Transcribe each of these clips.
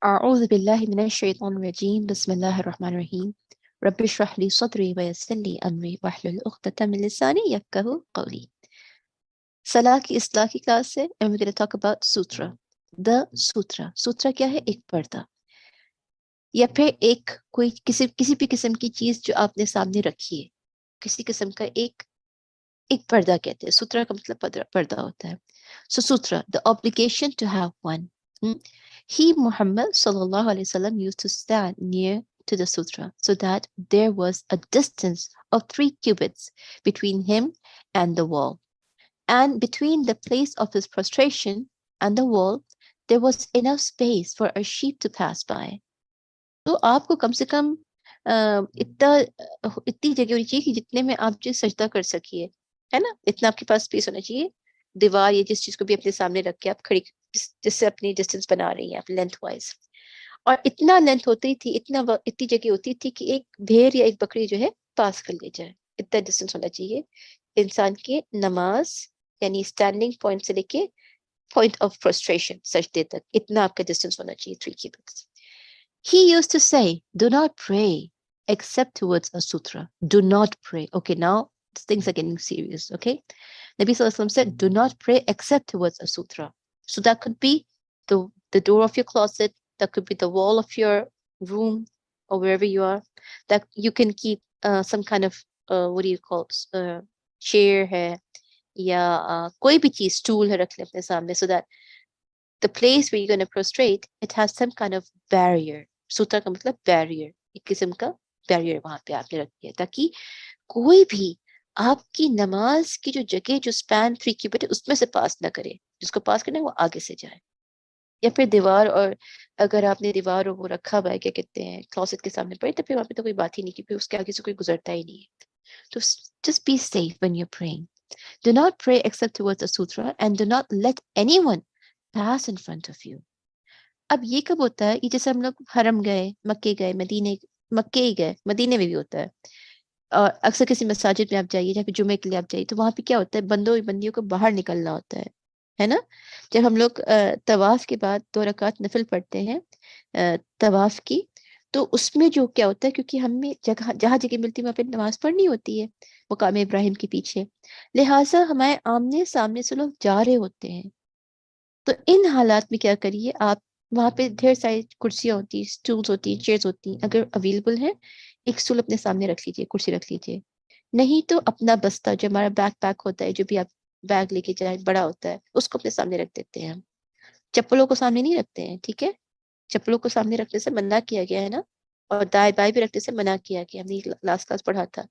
أعوذ بالله من الشيطان الرجيم بسم الله الرحمن الرحيم رب اشرح لي صدري ويسر لي أمري واحلل عقدة من لساني يفقهوا قولي. सलाह की इस्लाह की क्लास है and we're going to talk about sutra. The sutra. Sutra क्या है? एक पर्दा या फिर एक कोई किसी भी किस्म की चीज जो आपने सामने रखी है, किसी किस्म का एक एक पर्दा कहते हैं. सूत्रा का मतलब पर्दा होता है. So sutra, the obligation to have one. He, Muhammad sallallahu alaihi wasallam, used to stand near to the sutra so that there was a distance of 3 cubits between him and the wall. And between the place of his prostration and the wall, there was enough space for a sheep to pass by. तो आपको कम से कम इतनी जगह होनी चाहिए कि जितने में आप जो सजदा कर सकिए, है ना, इतना आपके पास स्पेस होना चाहिए. दीवार या जिस चीज को भी अपने सामने रख के आप खड़ी, जिससे अपनी डिस्टेंस बना रही हैं आप लेंथ वाइज. और इतना लेंथ होती थी, इतनी जगह होती थी कि एक भेड़ या एक बकरी जो है पास कर ले जाए. इतना डिस्टेंस होना चाहिए इंसान के नमाज यानी स्टैंडिंग पॉइंट से लेके पॉइंट ऑफ फ्रस्ट्रेशन सजदे तक, इतना आपका डिस्टेंस होना चाहिए 3 cubits. He used to say, do not pray except towards a sutra. Do not pray. Okay, now things are getting serious, okay? Nabi Sallallahu Alaihi Wasallam said, do not pray except towards a sutra. So that could be the door of your closet, that could be the wall of your room or wherever you are, that you can keep some kind of, what do you call it, chair hai, ya koi bhi cheez, stool hai rakh le apne samne, so that the place where you're going to prostrate, it has some kind of barrier. सूत्र का मतलब barrier, एक किस्म का barrier वहां पे आपने रख दिया ताकि कोई भी आपकी नमाज की जो जगह जो स्पैन 3 क्यूबिट है उसमें से पास ना करे. जिसको पास करना है वो आगे से जाए. या फिर दीवार, और अगर आपने दीवार और वो रखा हुआ है क्या कहते हैं क्लोसेट के सामने पड़े, तो फिर वहां पे तो कोई बात ही नहीं, क्योंकि उसके आगे से कोई गुजरता ही नहीं है. तो just be safe when you're praying. Do not pray except towards a sutra and do not let anyone pass in front of you. अब ये कब होता है? ये जैसे हम लोग हरम गए, मक्के गए, मक्के ही गए, मदीने में भी होता है. और अक्सर किसी मस्जिद में आप जाइए, जहाँ पे जुमे के लिए आप जाइए, तो वहां पे क्या होता है, बंदियों को बाहर निकलना होता है ना. जब हम लोग तवाफ के बाद 2 रकात नफिल पढ़ते हैं तवाफ की, तो उसमें जो क्या होता है, क्योंकि हमें जहाँ जगह मिलती है वहां पे नमाज पढ़नी होती है मुकाम इब्राहिम के पीछे, लिहाजा हमारे आमने सामने से लोग जा रहे होते हैं. तो इन हालात में क्या करिए आप, वहां पे ढेर सारी कुर्सियां होती हैं, स्टूल्स होती हैं, चेयर्स होती हैं. अगर अवेलेबल है, एक स्टूल अपने सामने रख लीजिए, कुर्सी रख लीजिए. नहीं तो अपना बस्ता जो हमारा बैक पैक होता है, जो भी आप बैग लेके जाए बड़ा होता है, उसको अपने सामने रख देते हैं. हम चप्पलों को सामने नहीं रखते हैं, ठीक है. चप्पलों को सामने रखने से मना किया गया है ना, और दाएं बाएं भी रखने से मना किया गया. हमने लास्ट क्लास पढ़ा था.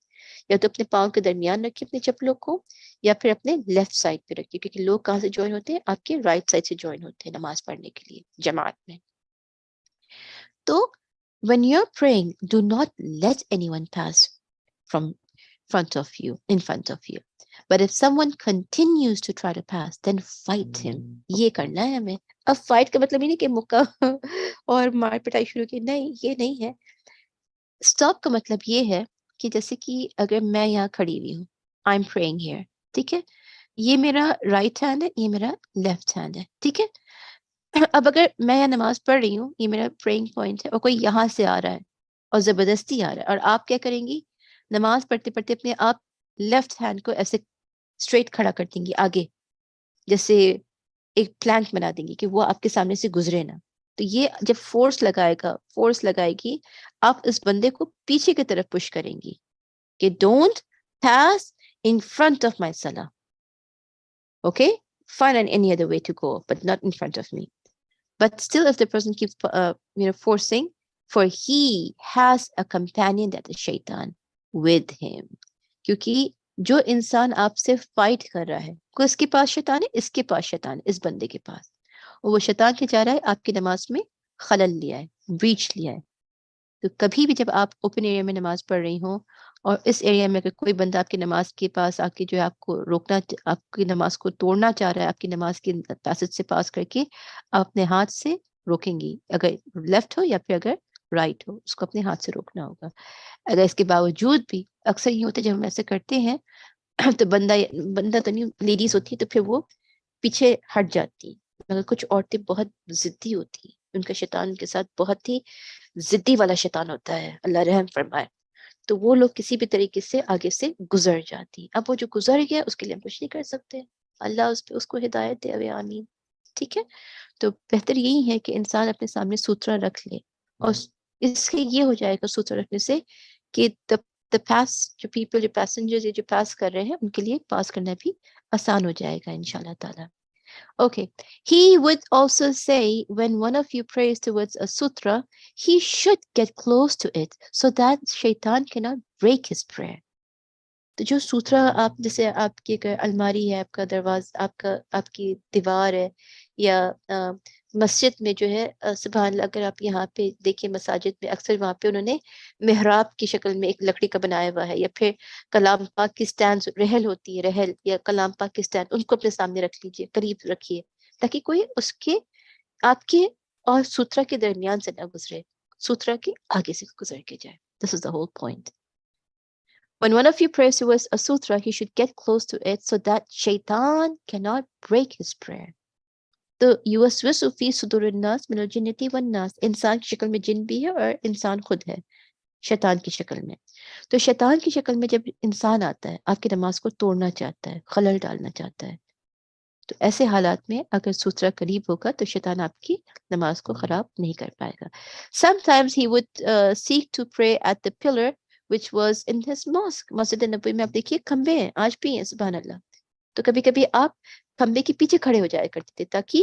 या तो अपने पाँव के दरमियान रखिए अपने चप्पलों को, या फिर अपने लेफ्ट साइड पे रखिए, क्योंकि लोग कहाँ से ज्वाइन होते हैं, आपके राइट साइड से ज्वाइन होते हैं नमाज पढ़ने के लिए जमात में. तो when you're praying, do not let anyone pass from in front of you. But if someone continues to try to pass, then fight him. ये करना है हमें. अब फाइट का मतलब ही नहीं कि मुक्का और मार पिटाई शुरू की, नहीं, ये नहीं है. स्टॉप का मतलब ये है कि जैसे कि अगर मैं यहाँ खड़ी हुई हूँ, आई एम प्रेइंग हियर, ठीक है, ये मेरा राइट हैंड है, ये मेरा लेफ्ट हैंड है, ठीक है. अब अगर मैं यहाँ नमाज पढ़ रही हूँ, ये मेरा प्रेइंग पॉइंट है, और कोई यहाँ से आ रहा है और जबरदस्ती आ रहा है, और आप क्या करेंगी, नमाज पढ़ते पढ़ते अपने आप लेफ्ट हैंड को ऐसे स्ट्रेट खड़ा कर देंगी आगे, जैसे एक प्लैंक बना देंगी कि वो आपके सामने से गुजरे ना. तो ये जब फोर्स लगाएगी, आप इस बंदे को पीछे की तरफ पुश करेंगी कि don't pass in front of my सलाह. Okay, find any other way to go, but not in front of me. But still, if the person keeps forcing, for he has a companion, that is shaitan, with him. क्योंकि जो इंसान आपसे fight कर रहा है, कोई इसके पास शैतान है, इसके पास शैतान है, इस बंदे के पास, और वो शैतान के जा रहा है आपकी नमाज में खलल लिया है, ब्रीच लिया है. तो कभी भी जब आप ओपन एरिया में नमाज पढ़ रही हो, और इस एरिया में अगर कोई बंदा आपकी नमाज के पास आके जो है आपको रोकना, आपकी नमाज को तोड़ना चाह रहा है, आपकी नमाज की पैसेज से पास करके, आप अपने हाथ से रोकेंगी. अगर लेफ्ट हो या फिर अगर राइट हो, उसको अपने हाथ से रोकना होगा. अगर इसके बावजूद भी अक्सर ये होता है जब हम ऐसे करते हैं तो बंदा तो नहीं, लेडीज होती है, तो फिर वो पीछे हट जाती. मगर कुछ औरतें बहुत जिद्दी होती हैं, उनका शैतान उनके साथ बहुत ही जिद्दी वाला शैतान होता है, अल्लाह रहम फरमाए। तो वो लोग किसी भी तरीके से आगे से गुजर जाती। अब वो जो गुजर गया उसके लिए हम कुछ नहीं कर सकते, अल्लाह उस पे उसको हिदायत दे, अवे आमीन। ठीक है, तो बेहतर यही है कि इंसान अपने सामने सूत्रा रख ले, और इससे ये हो जाएगा सूत्रा रखने से कि द पास जो पीपल, जो पैसेंजर्स जो पास कर रहे हैं, उनके लिए पास करना भी आसान हो जाएगा इंशाल्लाह ताला। Okay. He would also say when one of you prays towards a sutra, he should get close to it so that shaitan cannot break his prayer. तो जो सूत्रा आप, जैसे आपकी अगर अलमारी है, आपका दरवाजा, आपकी दीवार है, या मस्जिद में जो है सुभान अल्लाह, अगर आप यहाँ पे देखिए मसाजिद में अक्सर वहाँ पे उन्होंने मेहराब की शक्ल में एक लकड़ी का बनाया हुआ है, या फिर कलाम पाक की स्टैंड रहल होती है, रहल या कलाम पाक की स्टैंड, उनको अपने सामने रख लीजिए, करीब रखिए, ताकि कोई उसके आपके और सूत्रा के दरमियान से ना गुजरे, सूत्रा के आगे से गुजर के जाए। This is the whole point. When one of you prays towards a sutra, he should get close to it so that shaitan cannot break his prayer. तो युवस्विसु फी सुदुरिन्नास मिनल जिन्नति वन्नास, इंसान की शक्ल में जिन भी है और इंसान खुद है शैतान की शक्ल में। तो शैतान की शक्ल में जब इंसान आता है, आपकी नमाज को तोड़ना चाहता है, खलल डालना चाहता है, तो ऐसे हालात में अगर सूत्रा करीब होगा तो शैतान आपकी नमाज को खराब नहीं कर पाएगा। Sometimes he would seek to pray at the pillar which was in his mosque. मस्जिद नबवी में आप देखिए खंबे हैं, आज भी हैं, सुभान अल्लाह। तो कभी कभी आप खंबे के पीछे खड़े हो जाया करते थे ताकि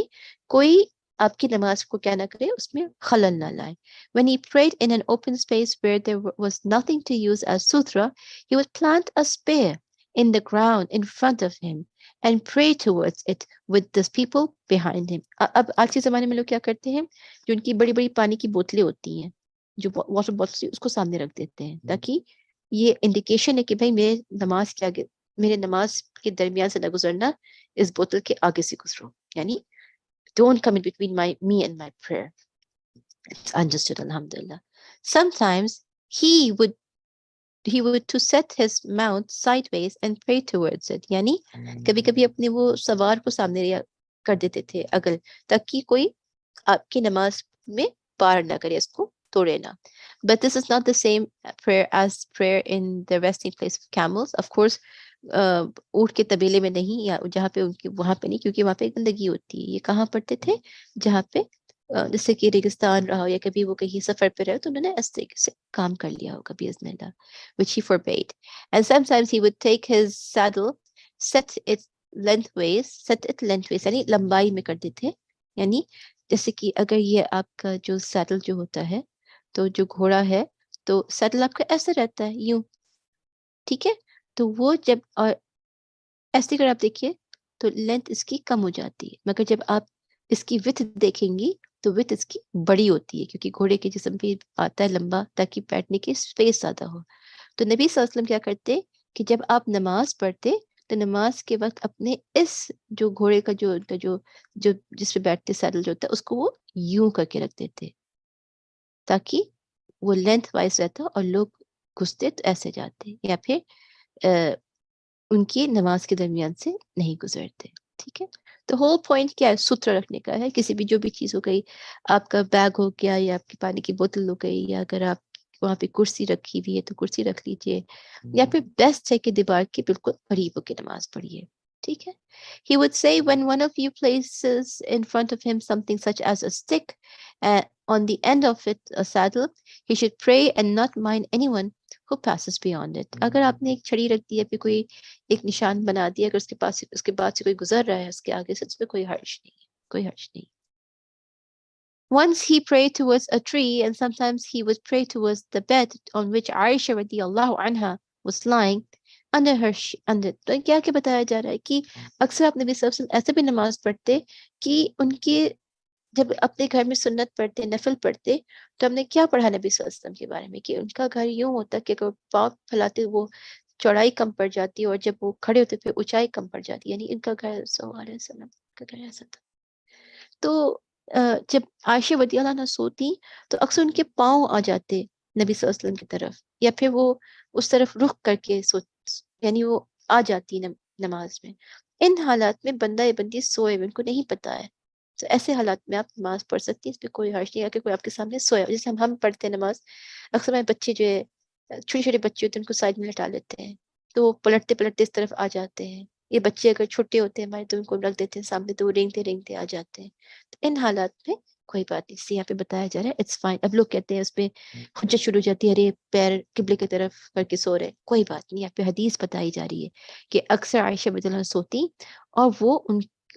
कोई आपकी नमाज को क्या ना करे, उसमें खलल ना लाए। When he prayed in an open space where there was nothing to use as sutra, he would plant a spear in the ground in front of him and pray towards it with the people behind him. अब आज के जमाने में लोग क्या करते हैं, जो उनकी बड़ी बड़ी पानी की बोतलें होती हैं, जो वाटर बॉटल, उसको सामने रख देते हैं, ताकि ये इंडिकेशन है कि भाई मेरे नमाज के आगे, मेरे नमाज के दरमियान से ना गुजरना, इस बोतल के आगे से गुजरो, यानी don't come in between me and my prayer. It's understood, alhamdulillah. Sometimes he would to set his mount sideways and pray towards it, यानी कभी कभी अपने वो सवार को सामने कर देते थे अगल, ताकि कोई आपकी नमाज में पार ना करे, इसको तोड़े ना। But this is not the same prayer as prayer in the resting place of camels. Of course, ऊँट के तबेले में नहीं, या जहाँ पे उनकी, वहां पे नहीं, क्योंकि वहां पे गंदगी होती है। ये कहाँ पढ़ते थे, जहाँ पे जैसे कि रेगिस्तान रहा हो, या कभी वो कहीं सफर पे रहे, तो उन्होंने इस तरीके से काम कर लिया होगा बिइज़्निल्लाह, which he forbade. And sometimes he would take his saddle, set it lengthways, यानी लंबाई में कर देते, यानी जैसे कि अगर ये आपका जो सैडल जो होता है, तो जो घोड़ा है, तो सैडल आपका ऐसे रहता है, यूं, ठीक है, तो वो जब, और ऐसे अगर आप देखिए तो लेंथ इसकी कम हो जाती है, मगर जब आप इसकी विड्थ देखेंगी तो विड्थ इसकी बड़ी होती है, क्योंकि घोड़े के जिस्म पे आता है लंबा, ताकि बैठने की स्पेस ज्यादा हो। तो नबी सल्लल्लाहु अलैहि वसल्लम क्या करते कि जब आप नमाज पढ़ते, तो नमाज के वक्त अपने इस जो घोड़े का जो जो जो जिस पे बैठते सैडल जो होता है, उसको वो यूं करके रख देते, ताकि वो लेंथ वाइज रहता और लोग घुसते तो ऐसे जाते, या फिर उनकी नमाज के दरमियान से नहीं गुजरते। ठीक है, तो होल पॉइंट क्या है, सूत्र रखने का है। किसी भी जो भी चीज़ हो गई, आपका बैग हो गया, या आपकी पानी की बोतल हो गई, या अगर आप वहाँ पे कुर्सी रखी हुई है तो कुर्सी रख लीजिए, या फिर बेस्ट है कि दीवार के बिल्कुल करीब होकर नमाज पढ़िए। ठीक है, he would say when one of you places in front of him something such as a stick, on the end of it a saddle, he should pray and not mind anyone who passes beyond it. अगर आपने एक छड़ी रख दी है, फिर कोई एक निशान बना दिया, अगर उसके पास, उसके बाद से कोई गुजर रहा है उसके आगे से, उसमें कोई हर्ज नहीं है, कोई हर्ज नहीं। Once he prayed towards a tree, and sometimes he would pray towards the bed on which Aisha radiallahu anha was lying under her under। तो क्या क्या बताया जा रहा है कि अक्सर आप नबी सल्लल्लाहु अलैहि वसल्लम ऐसे भी नमाज पढ़ते कि उनके, जब अपने घर में सुन्नत पढ़ते, नफल पढ़ते, तो हमने क्या पढ़ा नबी सल्लल्लाहु अलैहि वसल्लम के बारे में कि उनका घर यूं होता कि अगर पाँव फैलाते वो चौड़ाई कम पड़ जाती, और जब वो खड़े होते फिर ऊंचाई कम पड़ जाती, यानी इनका घर सल्लल्लाहु अलैहि वसल्लम का घर ऐसा था। तो जब आयशा रदियल्लाहु अन्हा सोती, तो अक्सर उनके पाँव आ जाते नबी सल्लल्लाहु अलैहि वसल्लम की तरफ, या फिर वो उस तरफ रुख करके सो, यानी वो आ जाती नमाज में। इन हालात में बंदा या बंदी सोए, उनको नहीं पता है, तो ऐसे हालात में आप नमाज पढ़ सकती हैं, इसमें कोई हर्ज नहीं है कि कोई आपके सामने सोया हो। जैसे हम पढ़ते हैं नमाज, अक्सर हमारे बच्चे जो है, छोटे छोटे बच्चे होते हैं, उनको साइड में लटा लेते हैं, तो वो पलटते पलटते इस तरफ आ जाते हैं। ये बच्चे अगर छोटे होते हैं हमारे, तो उनको रख देते हैं सामने, तो वो रेंगते रेंगते आ जाते हैं। तो इन हालात में कोई बात नहीं, जैसे यहाँ पे बताया जा रहा है, इट्स फाइन। अब लोग कहते हैं उसपे हुज्जत शुरू हो जाती है, अरे पैर किबले की तरफ करके सो रहे, कोई बात नहीं। यहाँ पे हदीस बताई जा रही है कि अक्सर आयशा रज़ियल्लाहु अन्हा सोती, और वो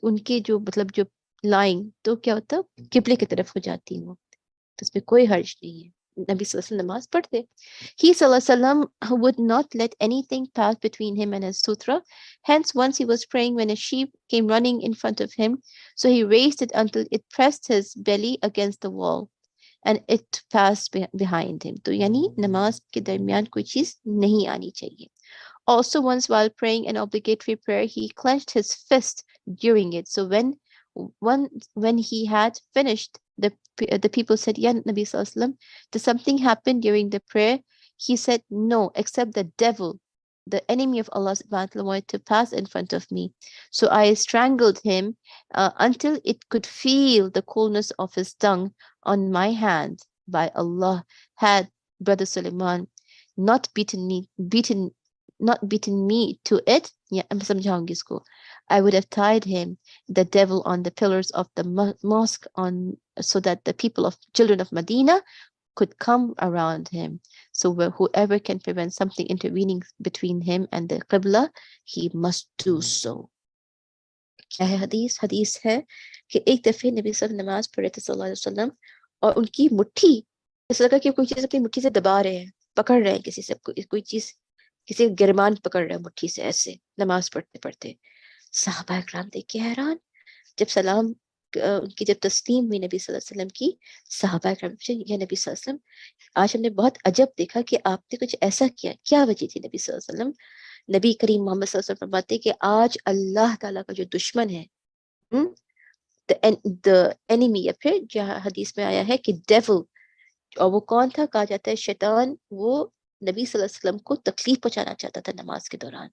उनके जो मतलब जो लाइंग, तो क्या होता किबले की तरफ हो जाती वो, तो इसमें कोई हर्ज नहीं है, नबी सल्लल्लाहु अलैहि वसल्लम नमाज पढ़ते। He सल्लल्लाहु अलैहि वसल्लम would not let anything pass between him and his sutra. Hence, once he was praying when a sheep came running in front of him, so he raised it until it pressed his belly against the wall, and it passed behind him. तो यानी नमाज के दरमियान कोई चीज नहीं आनी चाहिए. Also, once while praying an obligatory prayer, he clenched his fist during it. So when he had finished, the people said, "Ya Nabi Sallallahu Alaihi Wasallam, did something happen during the prayer?" He said, "No, except the devil, the enemy of Allah Subhanahu wa Taala, wanted to pass in front of me. So I strangled him until it could feel the coolness of his tongue on my hand. By Allah, had Brother Suleiman not beaten me to it, yeah, I'm समझाऊंगी इसको, I would have tied him, the devil, on the pillars of the mosque, on so that the people of children of Medina could come around him. So whoever can prevent something intervening between him and the Qibla, he must do so." क्या है हदीस? हदीस है कि एक दफे नबी सब नमाज पढ़ रहे थे सल्लल्लाहु अलैहि वसल्लम, और उनकी मुट्ठी, ऐसा लगा कि कोई चीज अपनी मुट्ठी से दबा रहे हैं, पकड़ रहे हैं किसी से, कोई चीज, किसी गिरमान पकड़ रहे हैं मुट्ठी से, ऐसे नमाज पढ़ते पढ़ते। साहबा इकराम देख के हैरान। जब सलाम उनकी जब तस्लीम हुई नबी सल्लल्लाहु अलैहि वसल्लम की, साहबा इकराम पूछे, या नबी सल्लल्लाहु अलैहि वसल्लम, आज हमने बहुत अजब देखा कि आपने कुछ ऐसा किया, क्या वजह थी? नबी सल्लल्लाहु अलैहि वसल्लम, नबी करीम मोहम्मद सल्लल्लाहु अलैहि वसल्लम फरमाते कि आज अल्लाह ताला का जो दुश्मन है, द एनिमी, या फिर जहाँ हदीस में आया है कि डेविल, और वो कौन था? कहा जाता है शैतान, वो नबी सल्लल्लाहु अलैहि वसल्लम को तकलीफ पहुंचाना चाहता था नमाज के दौरान।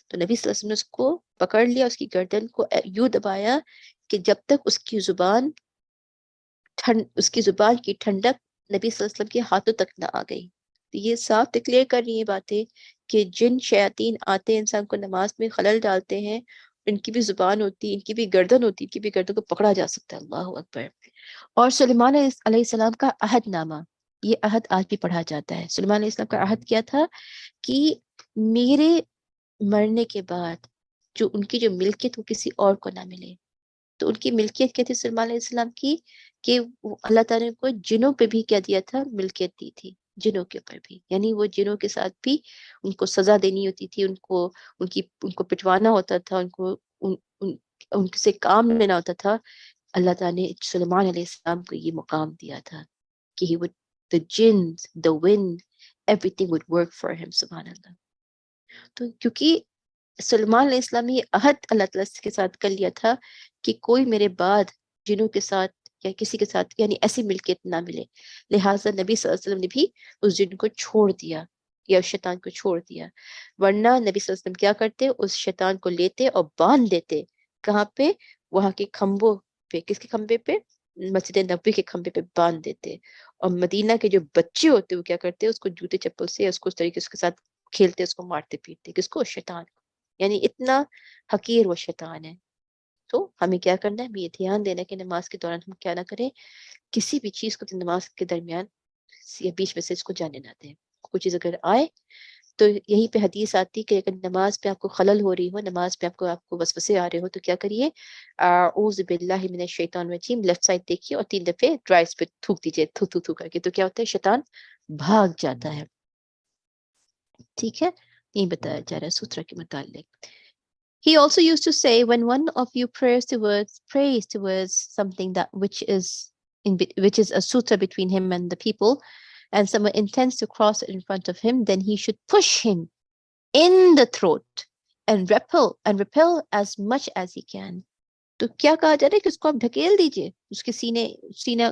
तो नबी सल्लल्लाहु अलैहि वसल्लम ने उसको पकड़ लिया, उसकी गर्दन को यूं दबाया कि जब तक उसकी जुबान की ठंडक नबी सल्लल्लाहु अलैहि वसल्लम के हाथों तक ना आ गई। तो ये साफ डिक्लेयर कर रही है बातें कि जिन शयातीन आते हैं, इंसान को नमाज में खलल डालते हैं, इनकी भी जुबान होती है, इनकी भी गर्दन होती है, इनकी भी गर्दन को पकड़ा जा सकता है। अल्लाह अकबर। और सुलेमान अलैहिस्सलाम का अहदनामा, ये अहद आज भी पढ़ा जाता है। सुलेमान अलैहिस्सलाम का अहद क्या था कि मेरे मरने के बाद जो उनकी जो मिल्कियत वो किसी और को ना मिले। तो उनकी मिल्कियत क्या थी सुलेमान अलैहिस्सलाम की, कि अल्लाह ताला ने को जिनों पे भी क्या दिया था? मिल्कियत दी थी, जिनों के ऊपर भी। यानी वो जिनों के साथ भी उनको सजा देनी होती थी, उनको पिटवाना होता था, उनको उन, उन, उनसे काम लेना होता था। अल्लाह ताला ने सुलेमान अलैहिस्सलाम को ये मुकाम दिया था कि he would, the jinns, the wind, everything would work for him, सुभान अल्लाह। तो क्योंकि सुलेमान अलैहिस्सलाम ने ये अहद अल्लाह ताला के साथ कर लिया था कि कोई मेरे बाद जिनों के साथ या किसी के साथ यानी ऐसी मिल्कियत ना मिले, लिहाजा नबी सल्लल्लाहु अलैहि वसल्लम ने भी उस जिन को छोड़ दिया, या उस शैतान को छोड़ दिया। वरना नबी सल्लल्लाहु अलैहि वसल्लम क्या करते? उस शैतान को लेते और बांध देते। कहाँ पे? वहां के खंभों पे। किसके खंभे पे? मस्जिद नबी के खंभे पे बांध देते। और मदीना के जो बच्चे होते वो क्या करते? उसको जूते चप्पल से या उसको उस तरीके से उसके साथ खेलते, उसको मारते पीटते। किसको? शैतान को। यानी इतना हकीर वो शैतान है। तो हमें क्या करना है? हमें ये ध्यान देना है कि नमाज के दौरान हम क्या ना करें, किसी भी चीज को नमाज के दरमियान या बीच में से इसको जाने ना दें। कोई चीज अगर आए तो यहीं पे हदीस आती है कि अगर नमाज पे आपको खलल हो रही हो, नमाज पे आपको वसवसे आ रहे हो, तो क्या करिए? औज़ु बिल्लाहि मिनश शैतानिर रजीम, लेफ्ट साइड देखिए और 3 दफे ड्राइस पे थूक दीजिए, थू थू थू करके। तो क्या होता है? शैतान भाग जाता है। ठीक है, ये बताया जा रहा है सूत्र के मुतालिक। He also used to say, when one of you prays towards something that which is a sutra between him and the people, and someone intends to cross it in front of him, then he should push him in the throat and repel as much as he can. तो क्या कहा जा रहा है कि उसको आप ढकेल दीजिए, उसके सीना,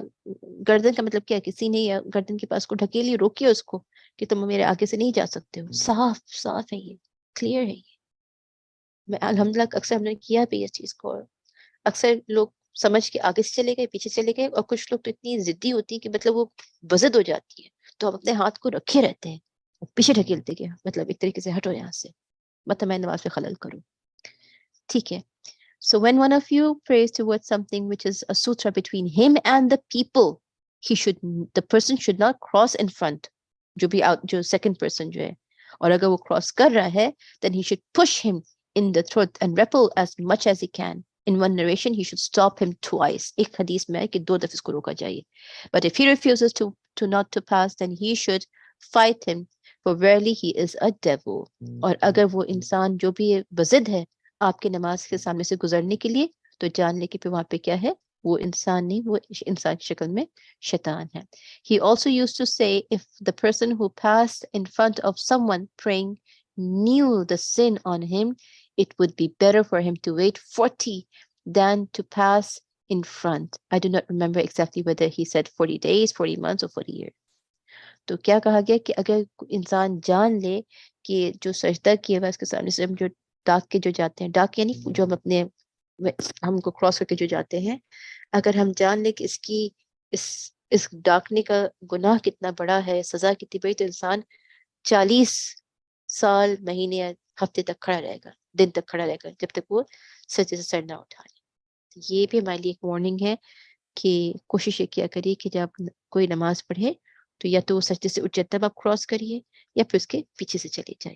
गर्दन का मतलब क्या है कि सीने या गर्दन के पास को ढकेलिए, रोकिए उसको कि तुम मेरे आगे से नहीं जा सकते हो। साफ साफ है ये, क्लियर है ये। मैं अल्हम्दुलिल्लाह अक्सर हमने किया भी इस चीज को। अक्सर लोग समझ के आगे से चले गए, पीछे चले गए, और कुछ लोग तो इतनी जिद्दी होती है कि मतलब वो वजद हो जाती है, तो हम अपने हाथ को रखे रहते हैं और पीछे ढकेलते गए, मतलब एक तरीके से हटो यहाँ से, मतलब मैं नमाज में खलल करूँ। ठीक है। So when one of you prays towards something which is a sutra between him and the people, the person should not cross in front. जो second person जो है, और अगर वो cross कर रहा है, then he should push him in the throat and repel as much as he can. In one narration, he should stop him twice. एक हदीस में है कि 2 दफे इसको रोका जाइए. But if he refuses to not to pass, then he should fight him, for verily he is a devil. और अगर वो इंसान जो भी वजिद है आपके नमाज के सामने से गुजरने के लिए, तो जान ले कि फिर वहां पे क्या है, वो इंसान नहीं, वो इंसान की शक्ल में शैतान है. He also used to say, if the person who passed in front of someone praying knew the sin on him, it would be better for him to wait 40 than to pass in front. I do not remember exactly whether he said 40 days, 40 months or 40 years. तो क्या कहा गया कि अगर इंसान जान ले कि जो सजदा किया हुआ उसके सामने से हम जो डाक के जो जाते हैं, डाक यानी जो हम अपने हमको क्रॉस करके जो जाते हैं, अगर हम जान ले कि इस डाकने का गुनाह कितना बड़ा है, सजा कितनी बड़ी, तो इंसान 40 साल, महीने या हफ्ते तक खड़ा रहेगा, दिन तक खड़ा रहेगा, जब तक वो सजदे से सर ना उठा ले. तो ये भी हमारे लिए एक वार्निंग है कि कोशिश ये किया करिए कि जब कोई नमाज पढ़े तो या तो वो सजदे से उठ जाए तब आप क्रॉस करिए, या फिर उसके पीछे से चले जाइए.